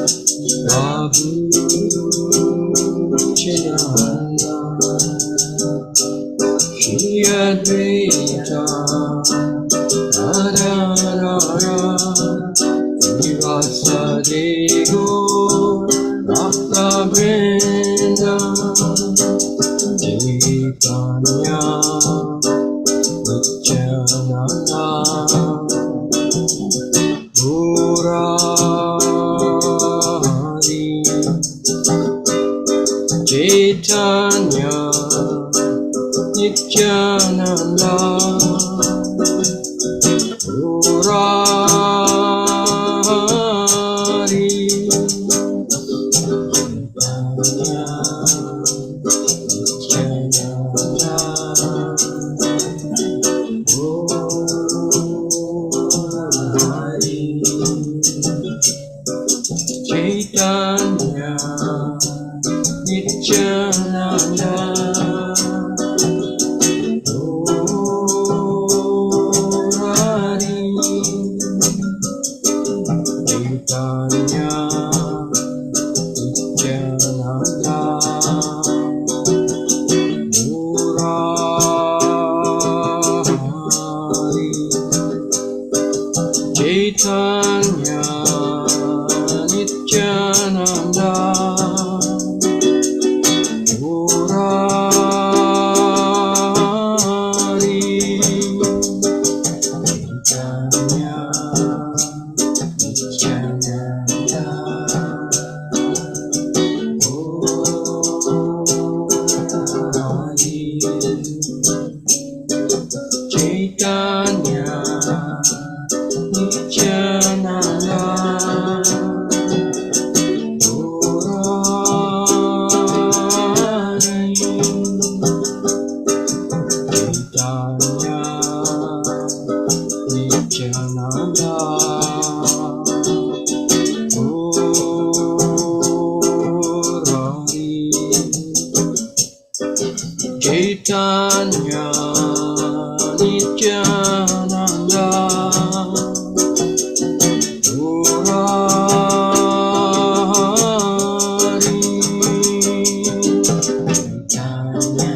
Prabhu Nityananda Shri Advaita Radharara Nivasadego Bhakta Vrinda Chaitanya Nityananda Murari Chaitanya Nityananda Murari Chaitanya Nityananda Murari Chaitanya Nityananda Murari Chaitanya Nityananda Murari Chaitanya Nityananda Murari Chaitanya Nityananda Chaitanya Nityananda Murari Chaitanya Nityananda Murari Chaitanya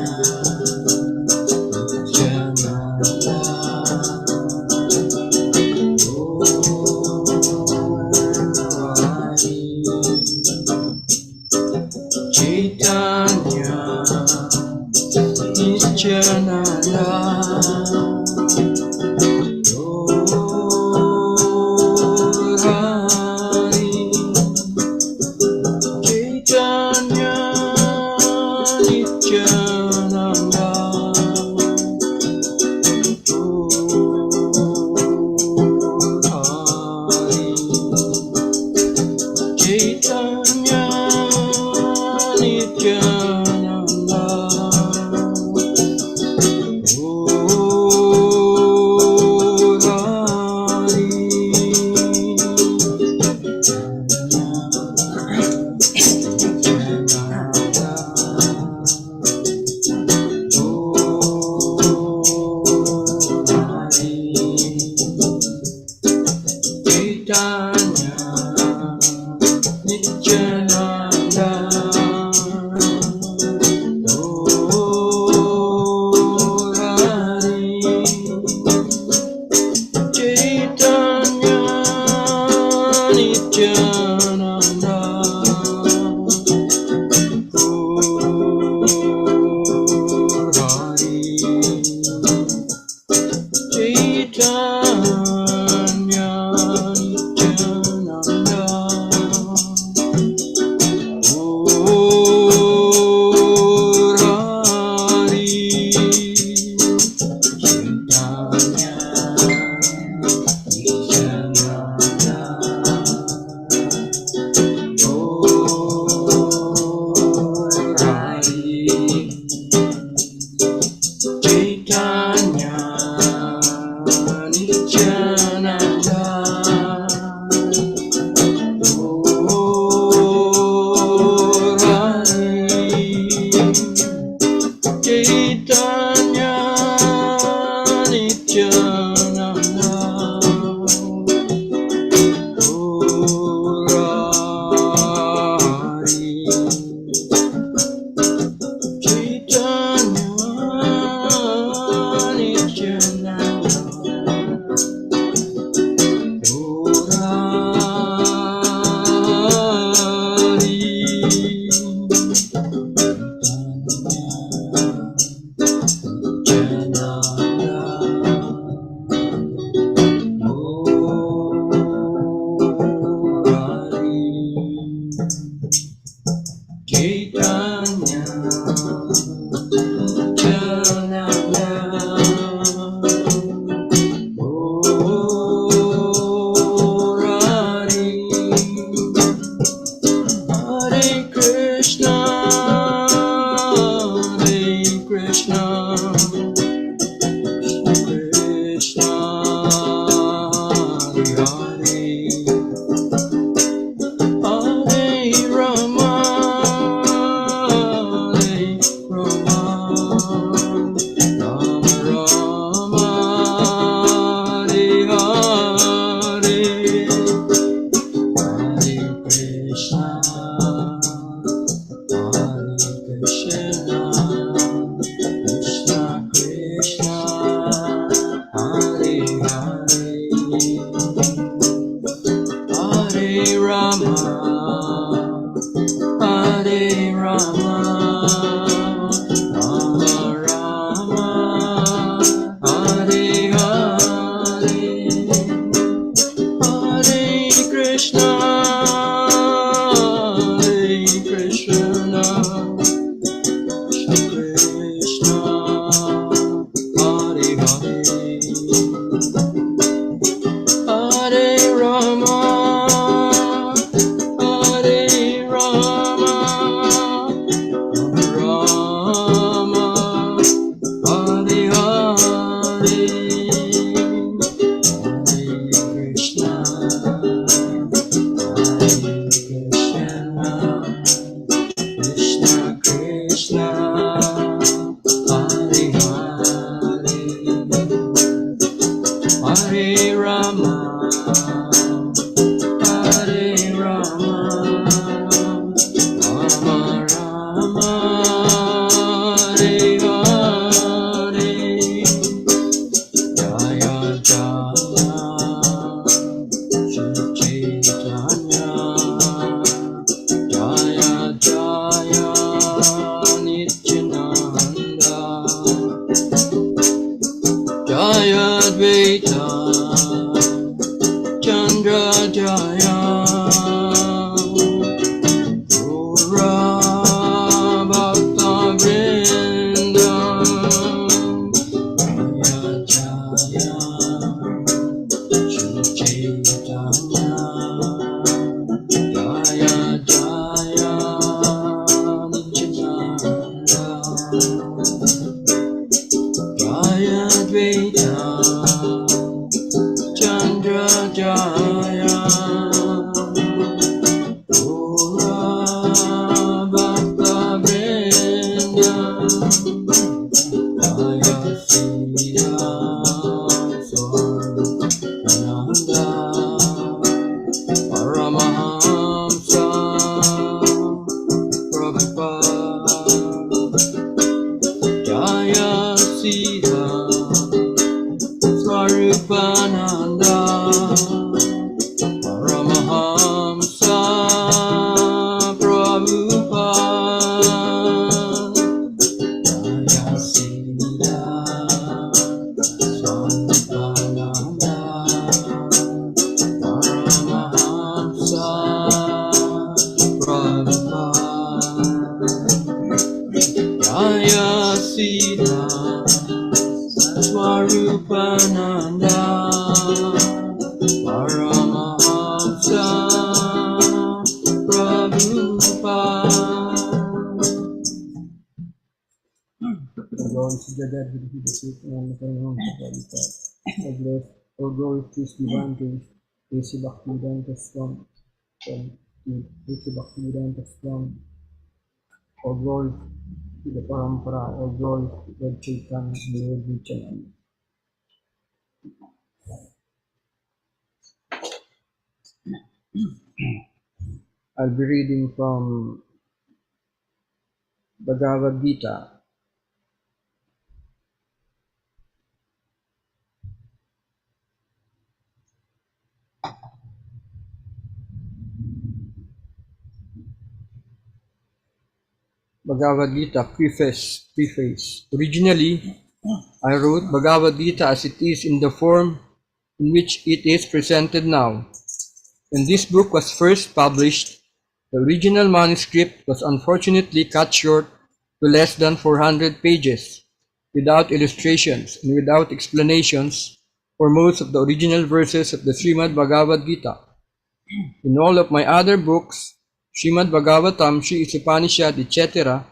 Nityananda Murari Chaitanya Nityananda Murari Chaitanya Nityananda Chaitanya Nityananda Rama, Hare Rama, Rama Rama, Hare Hare, Hare Krishna, Hare Krishna, Krishna, Hare Hare, Hare Rama, Hare Rama, Rama, Hare Hare, Hare Krishna, Krishna Krishna, Hare Hare, Hare Rama, Hare Rama, Rama Rama, Hare Hare, Jaya Jaya, Shri Chaitanya, Jaya Jaya, Nityananda, Jaya Advaita, Chandra Jaya, Gura Bhakta Vrinda, Jaya Jaya, Shri Chaitanya, Jaya Jaya, Nityananda, Jaya Advaita, Chandra Jaya, Gura Bhakta Vrinda, Jaya Siya Sarananda, Paramahamsa Prabhupada, Jaya Siya Swarupananda, Paramahamsa Prabhupada, Jaya Siya Swarupananda, Paramahamsa Prabhupada, Jaya Siya Swarupananda, Paramahamsa Prabhupada. Lord, together with the sweet and the Lord, O glory to His divine grace, His Bhaktivedanta Swami, His Bhaktivedanta Swami, O glory to the Parampara, O glory to Lord Chaitanya, and Lord Nityananda. I'll be reading from Bhagavad Gita, Bhagavad Gita Preface. Originally, I wrote Bhagavad Gita as it is in the form in which it is presented now. When this book was first published, the original manuscript was unfortunately cut short to less than 400 pages, without illustrations and without explanations for most of the original verses of the Srimad Bhagavad Gita. In all of my other books, Srimad Bhagavatam, Sri Upanishad, etc.,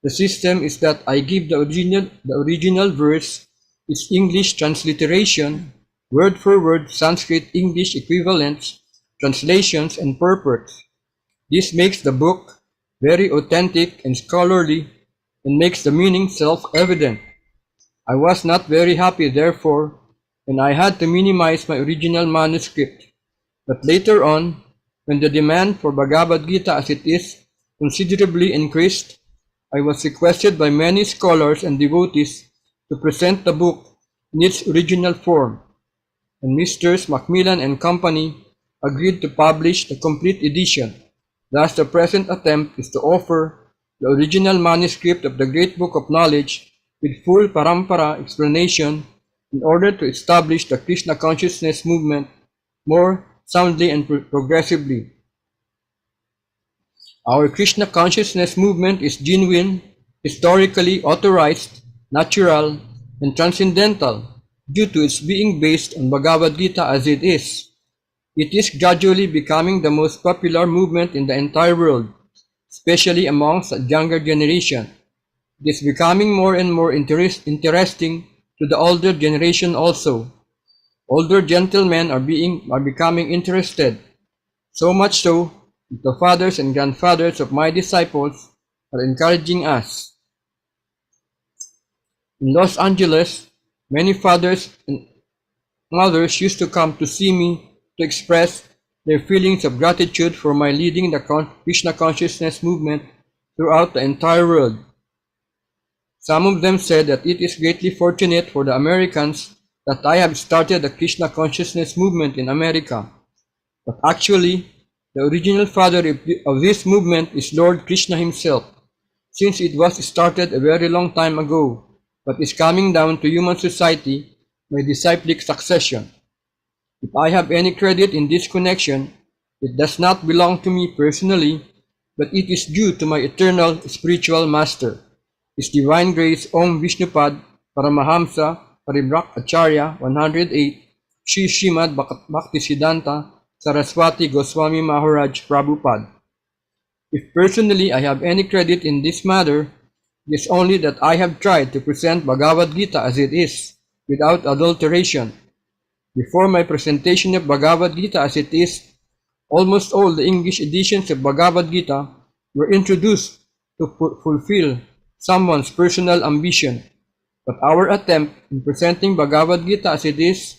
the system is that I give the original verse its English transliteration, word for word Sanskrit English equivalents, translations, and purports. This makes the book very authentic and scholarly and makes the meaning self-evident. I was not very happy, therefore, and I had to minimize my original manuscript. But later on, when the demand for Bhagavad Gita as it is considerably increased, I was requested by many scholars and devotees to present the book in its original form, and Messrs. Macmillan and Company agreed to publish the complete edition. Thus, the present attempt is to offer the original manuscript of the Great Book of Knowledge with full parampara explanation in order to establish the Krishna consciousness movement more soundly and progressively. Our Krishna consciousness movement is genuine, historically authorized, natural, and transcendental due to its being based on Bhagavad Gita as it is. It is gradually becoming the most popular movement in the entire world, especially amongst the younger generation. It is becoming more and more interesting to the older generation also. Older gentlemen are becoming interested, so much so that the fathers and grandfathers of my disciples are encouraging us. In Los Angeles, many fathers and mothers used to come to see me to express their feelings of gratitude for my leading the Krishna consciousness movement throughout the entire world. Some of them said that it is greatly fortunate for the Americans that I have started the Krishna consciousness movement in America. But actually, the original father of this movement is Lord Krishna himself, since it was started a very long time ago, but is coming down to human society by disciplic succession. If I have any credit in this connection, it does not belong to me personally, but it is due to my eternal spiritual master, His Divine Grace Om Vishnupad Paramahamsa Paribrak Acharya 108 Shri Srimad Bhaktisiddhanta Saraswati Goswami Maharaj Prabhupada. If personally I have any credit in this matter, it is only that I have tried to present Bhagavad Gita as it is, without adulteration. Before my presentation of Bhagavad Gita as it is, almost all the English editions of Bhagavad Gita were introduced to fulfill someone's personal ambition. But our attempt in presenting Bhagavad Gita as it is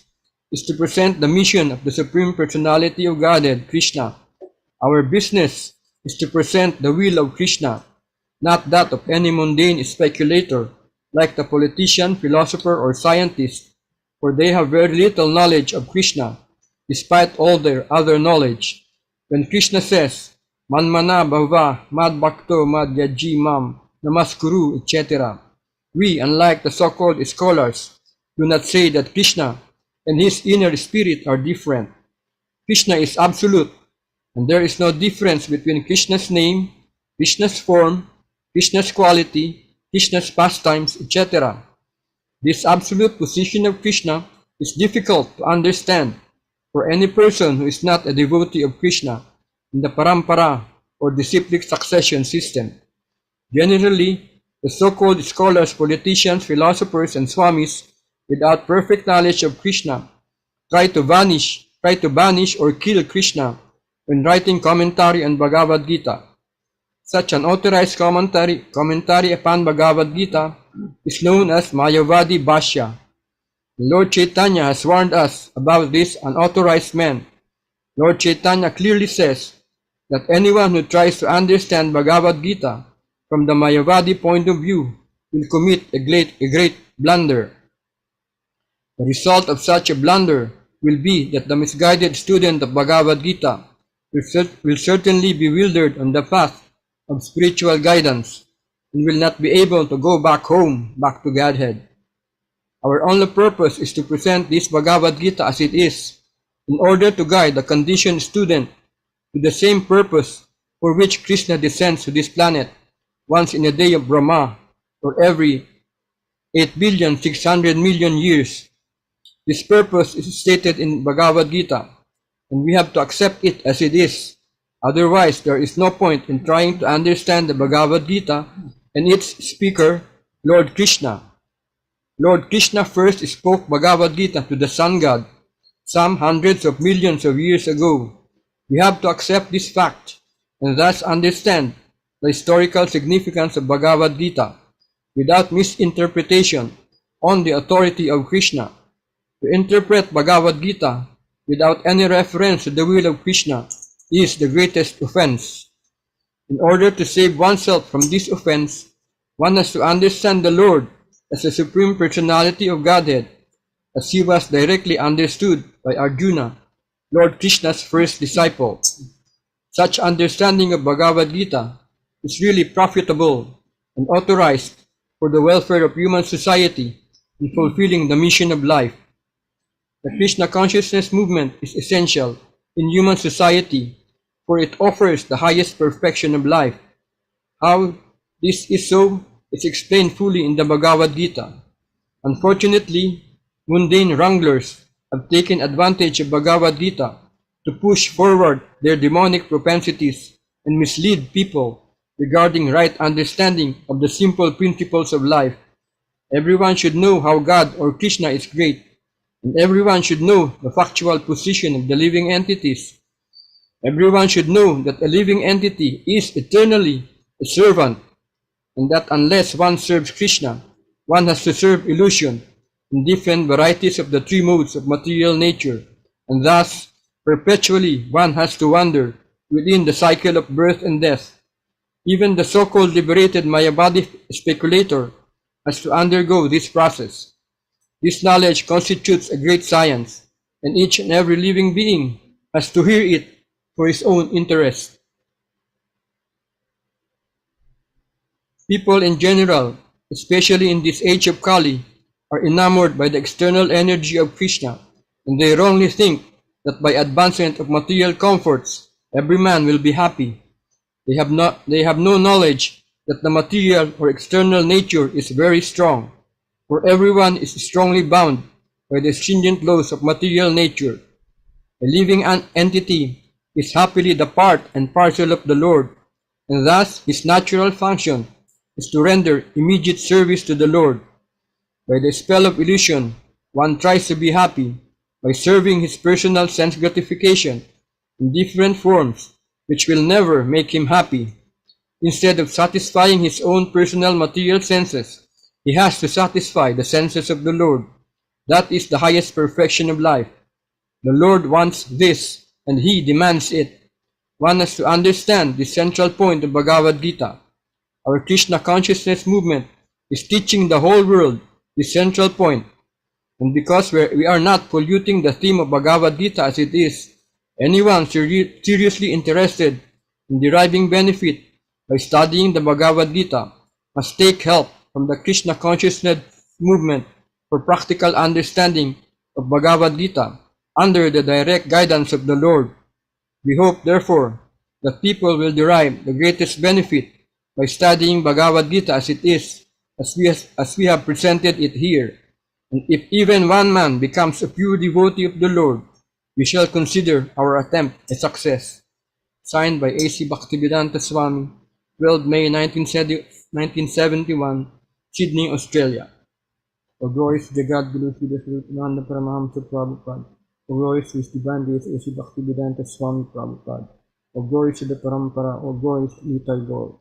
to present the mission of the Supreme Personality of Godhead, Krishna. Our business is to present the will of Krishna, not that of any mundane speculator like the politician, philosopher, or scientist, for they have very little knowledge of Krishna, despite all their other knowledge. When Krishna says, Manmana bhava mad bhakto mad yaji mam namaskuru, etc., we, unlike the so-called scholars, do not say that Krishna and his inner spirit are different. Krishna is absolute, and there is no difference between Krishna's name, Krishna's form, Krishna's quality, Krishna's pastimes, etc. This absolute position of Krishna is difficult to understand for any person who is not a devotee of Krishna in the parampara or disciplic succession system. Generally, the so-called scholars, politicians, philosophers, and swamis without perfect knowledge of Krishna try to banish or kill Krishna when writing commentary on Bhagavad Gita. Such an authorized commentary upon Bhagavad Gita is known as Mayavadi Bhashya. Lord Chaitanya has warned us about this unauthorized man. Lord Chaitanya clearly says that anyone who tries to understand Bhagavad Gita from the Mayavadi point of view will commit a great blunder. The result of such a blunder will be that the misguided student of Bhagavad Gita will certainly be bewildered on the path of spiritual guidance and will not be able to go back home, back to Godhead. Our only purpose is to present this Bhagavad Gita as it is, in order to guide the conditioned student to the same purpose for which Krishna descends to this planet once in a day of Brahma, or every 8,600,000,000 years. This purpose is stated in Bhagavad Gita, and we have to accept it as it is. Otherwise, there is no point in trying to understand the Bhagavad Gita and its speaker, Lord Krishna. Lord Krishna first spoke Bhagavad Gita to the Sun God some hundreds of millions of years ago. We have to accept this fact and thus understand the historical significance of Bhagavad Gita without misinterpretation on the authority of Krishna. To interpret Bhagavad Gita without any reference to the will of Krishna is the greatest offense. In order to save oneself from this offense, one has to understand the Lord as the Supreme Personality of Godhead, as he was directly understood by Arjuna Lord Krishna's first disciple. Such understanding of Bhagavad Gita is really profitable and authorized for the welfare of human society in fulfilling the mission of life. The Krishna consciousness movement is essential in human society, for it offers the highest perfection of life. How this is so is explained fully in the Bhagavad Gita. Unfortunately, mundane wranglers have taken advantage of Bhagavad Gita to push forward their demonic propensities and mislead people regarding right understanding of the simple principles of life. Everyone should know how God or Krishna is great, and everyone should know the factual position of the living entities. Everyone should know that a living entity is eternally a servant, and that unless one serves Krishna, one has to serve illusion in different varieties of the three modes of material nature, and thus perpetually one has to wander within the cycle of birth and death. Even the so-called liberated Mayavadi speculator has to undergo this process. This knowledge constitutes a great science, and each and every living being has to hear it for his own interest. People in general, especially in this age of Kali, are enamored by the external energy of Krishna, and they wrongly think that by advancement of material comforts, every man will be happy. They have no knowledge that the material or external nature is very strong, for everyone is strongly bound by the stringent laws of material nature. A living entity is happily the part and parcel of the Lord, and thus his natural function is to render immediate service to the Lord. By the spell of illusion, one tries to be happy by serving his personal sense gratification in different forms, which will never make him happy. Instead of satisfying his own personal material senses, he has to satisfy the senses of the Lord. That is the highest perfection of life. The Lord wants this, and He demands it. One has to understand the central point of Bhagavad Gita. Our Krishna consciousness movement is teaching the whole world the central point. And because we are not polluting the theme of Bhagavad Gita as it is, anyone seriously interested in deriving benefit by studying the Bhagavad Gita must take help from the Krishna consciousness movement for practical understanding of Bhagavad Gita under the direct guidance of the Lord. We hope, therefore, that people will derive the greatest benefit by studying Bhagavad Gita as it is, as we have presented it here. And if even one man becomes a pure devotee of the Lord, we shall consider our attempt a success. Signed by A.C. Bhaktivedanta Swami, 12 May 1971, Sydney, Australia. For glories to the God, below the Srutananda Paramahamsa Prabhupada. For glories to His Divine Grace, A.C. Bhaktivedanta Swami Prabhupada. For glories to the Parampara, or glories to Nitai God.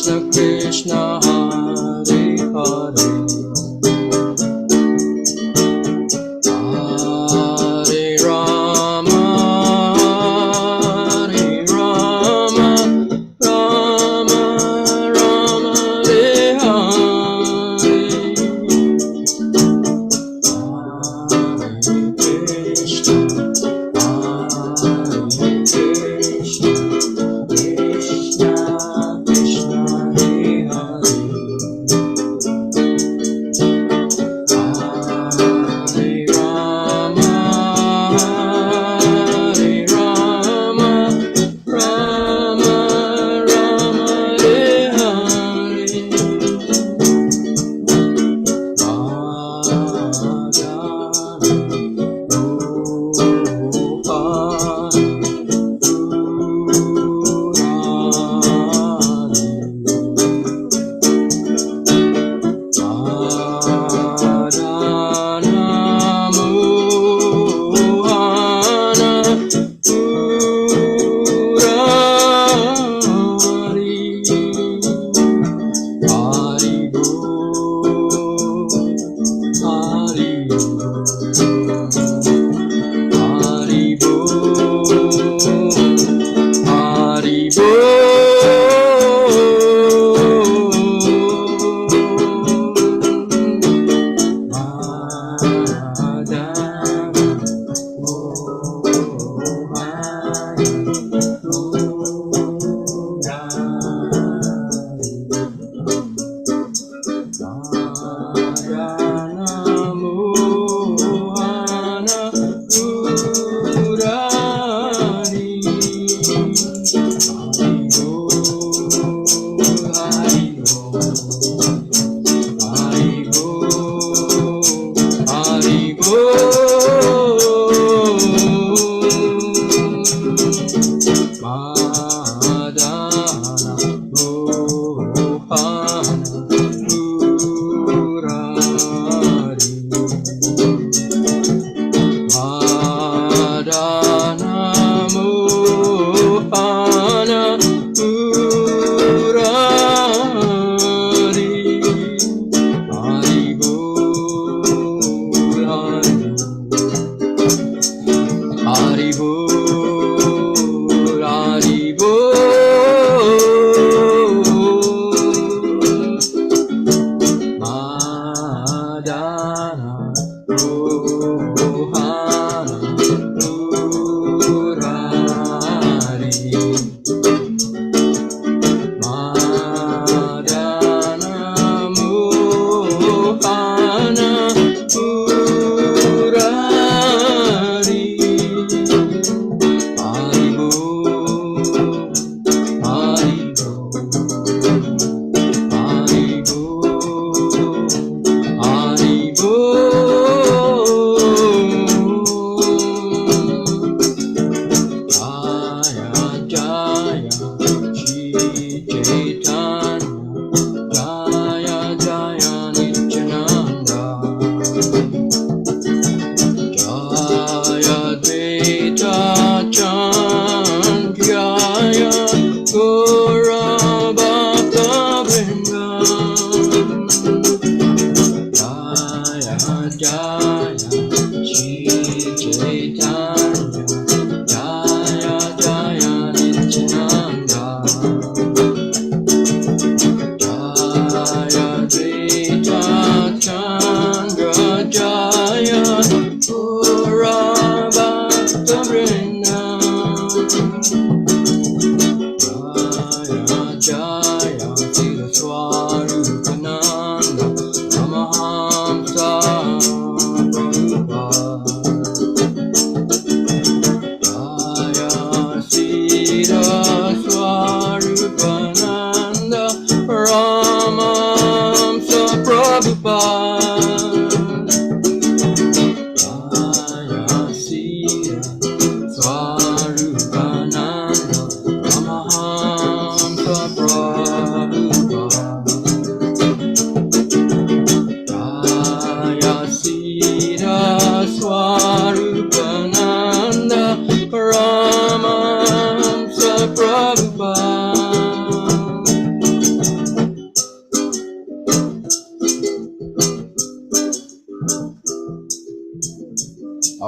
Krishna Hare Hare Hare Rama Rama Rama Hare Hare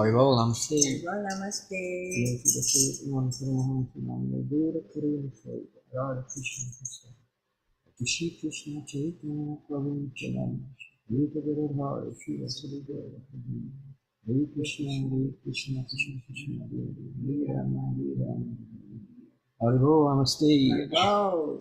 Haribol, namaste. Well, namaste. Radha Krishna Krishna. Shri Krishna Chaitanya Prabhu Nityananda. Rupa Gadadhar Shri Vasudeva. Hare Krishna Krishna Krishna Hare Rama Hare Rama. Haribol, namaste. Wow.